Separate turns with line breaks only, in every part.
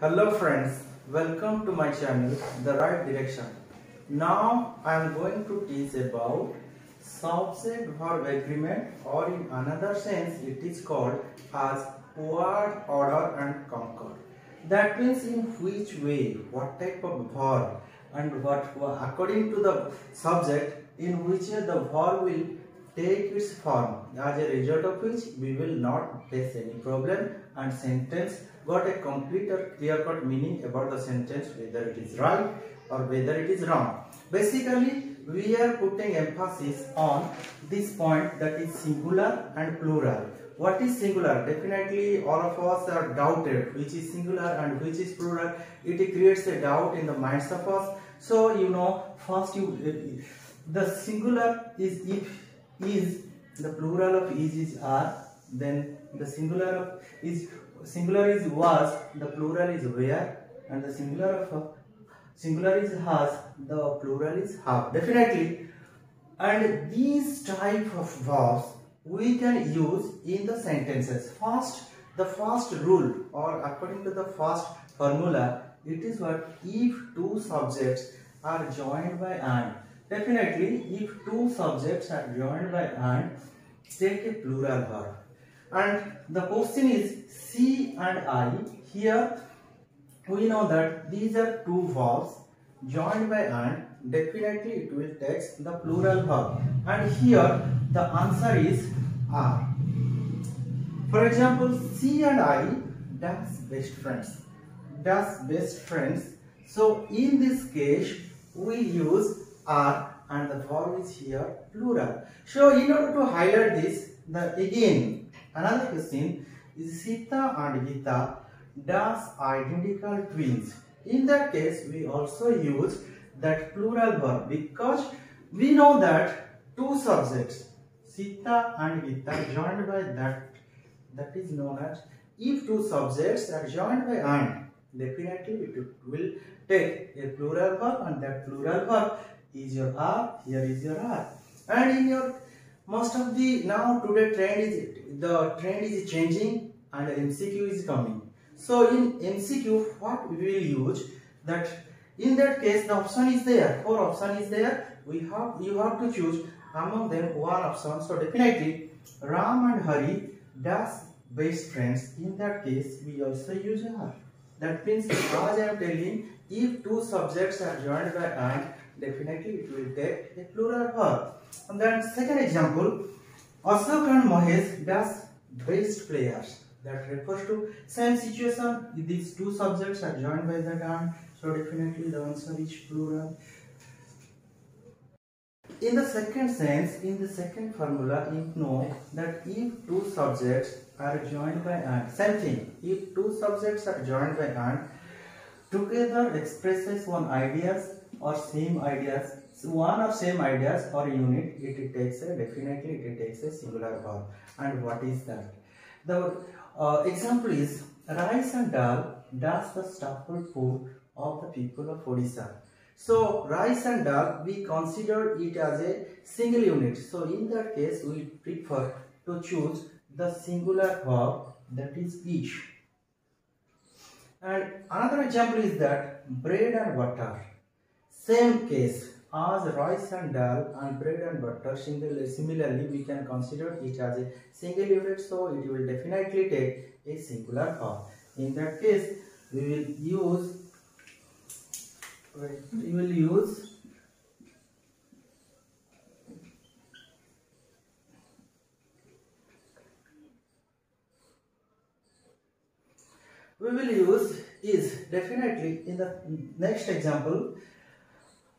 Hello friends, welcome to my channel The Right Direction. Now I am going to teach about subject verb agreement, or in another sense it is called as word order and concord. That means in which way, what type of verb and what according to the subject in which the verb will take its form, as a result of which we will not face any problem and sentence got a complete or clear cut meaning about the sentence, whether it is right or whether it is wrong. Basically we are putting emphasis on this point, that is singular and plural. What is singular? Definitely all of us are doubted which is singular and which is plural. It creates a doubt in the minds of us. So first the singular is if is, the plural of is are, then the singular is was, the plural is were, and the singular is has, the plural is have. Definitely, and these type of verbs we can use in the sentences. The first rule, or according to the first formula, it is what? If two subjects are joined by and. Definitely, if two subjects are joined by and, take a plural verb. And the question is she and I. Here we know that these are two verbs joined by and. Definitely it will take the plural verb. And here the answer is are. For example, she and I dash best friends. Dash best friends. So in this case we use are and the verb is here plural. So in order to highlight this, again another question is Sita and Gita dash identical twins. In that case we also use that plural verb, because we know that two subjects Sita and Gita joined by that is known as, if two subjects are joined by and, definitely it will take a plural verb, and that plural verb is your are. Here is your are. And in your most of the now today trend is changing and MCQ is coming. So in MCQ what we will use, that in that case the option is there, 4 option is there, you have to choose among them one option. So definitely Ram and Hari dash best friends. In that case we also use are. That means as I am telling, if two subjects are joined by and, definitely it will take a plural verb. And then second example, Ashok and Mahesh dash best players. That refers to same situation. These two subjects are joined by that and, so definitely the answer is plural. In the second sense, in the second formula, you know that if two subjects are joined by and, same thing, if two subjects are joined by and, together expresses one ideas or same ideas, one or same ideas or unit, it takes a singular verb. And what is that? The example is rice and dal dash the staple food of the people of Odisha. So rice and dal, we consider it as a single unit. So in that case we prefer to choose the singular verb, that is each. And another example is that bread and butter. Same case as rice and dal and bread and butter. Similarly, we can consider it as a single unit, so it will definitely take a singular verb. In that case, we will use is definitely in the next example.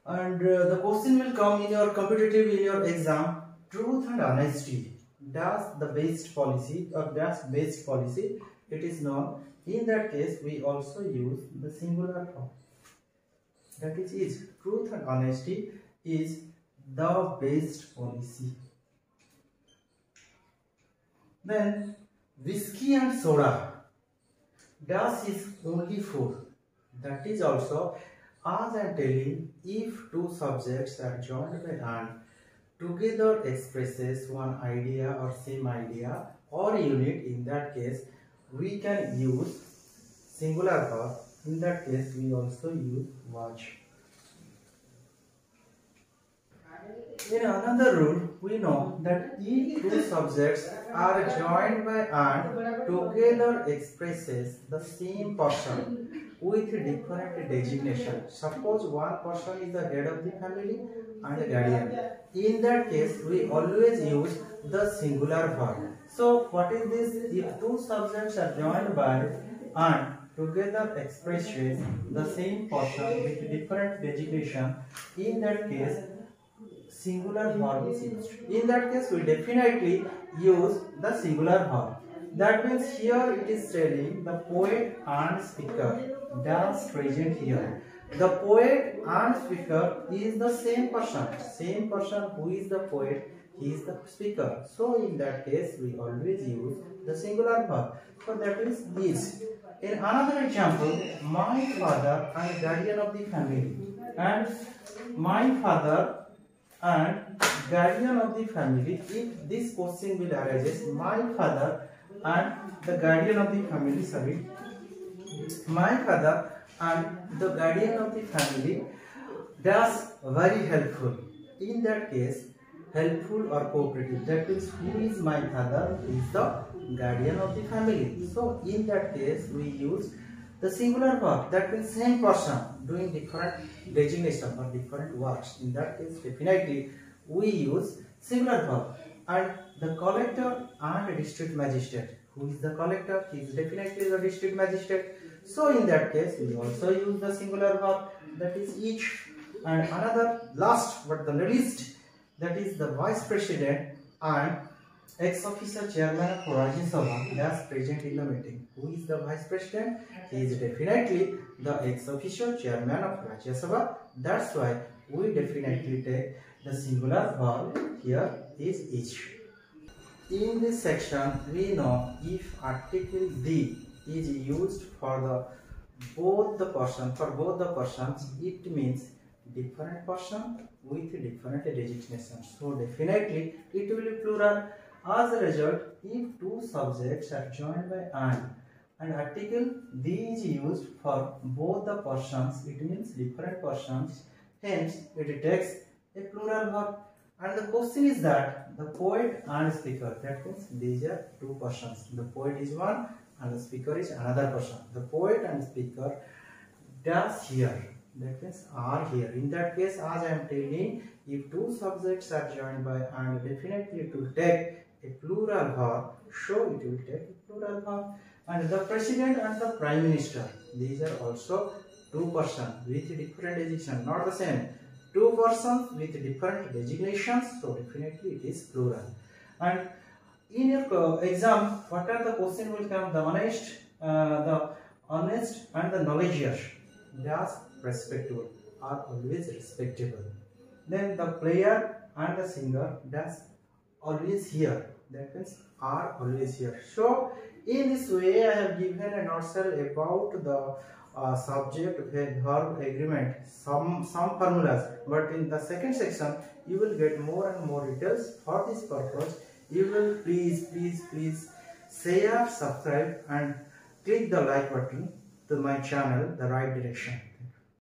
And the question will come in your competitive, in your exam, truth and honesty dash the best policy, or dash best policy, it is known. In that case we also use the singular form, that is truth and honesty is the best policy. Then whiskey and soda dash is only food. That is also, as I am telling, if two subjects are joined by and, together expresses one idea or same idea or unit. In that case we can use singular verb In that case, we also use watch. In another rule, we know that if two subjects are joined by and together expresses the same person with different designation. Suppose one person is the head of the family and the guardian. In that case, we always use the singular verb. So, what is this? If two subjects are joined by and together expresses the same person with different designation, in that case, singular verb is used. In that case, we definitely use the singular verb. That means here it is telling the poet and speaker dash present here. The poet and speaker is the same person. Same person who is the poet, he is the speaker. So in that case, we always use the singular verb. So that is this. In another example, my father and guardian of the family. And my father and guardian of the family, if this question will arise, my father and the guardian of the family, my father and the guardian of the family does very helpful. In that case, helpful or cooperative, that means who is my father is the guardian of the family. So in that case, we use the singular verb, that means same person doing different designation or different works. In that case, definitely we use singular verb. And the collector and district magistrate. Who is the collector? He is definitely the district magistrate. So in that case, we also use the singular verb, that is each. And another last but the least, that is the vice president and ex-officer chairman of Rajya Sabha that's present in the meeting. Who is the vice president? He is definitely the ex-officer chairman of Rajya Sabha. That's why we definitely take the singular verb here is each. In this section, we know if article the is used for both the persons, it means different person with different designation. So definitely it will be plural. As a result, if two subjects are joined by and article the is used for both the persons, it means different persons, hence it takes a plural verb. And the question is that the poet and speaker, that means these are two persons. The poet is one and the speaker is another person. The poet and speaker does here, that means are here. In that case, as I am telling, if two subjects are joined by and, definitely it will take a plural verb, so it will take a plural verb. And the president and the prime minister, these are also two persons with different designation, not the same. Two persons with different designations, so definitely it is plural. And in your exam, what are the question will come? The honest and the knowledgeous, that's respectable, are always respectable. Then the player and the singer, that's always here, that means are always here. So in this way, I have given a nutshell about the subject verb agreement, some formulas, but in the second section you will get more and more details. For this purpose, you will please share, subscribe and click the like button to my channel, The Right Direction.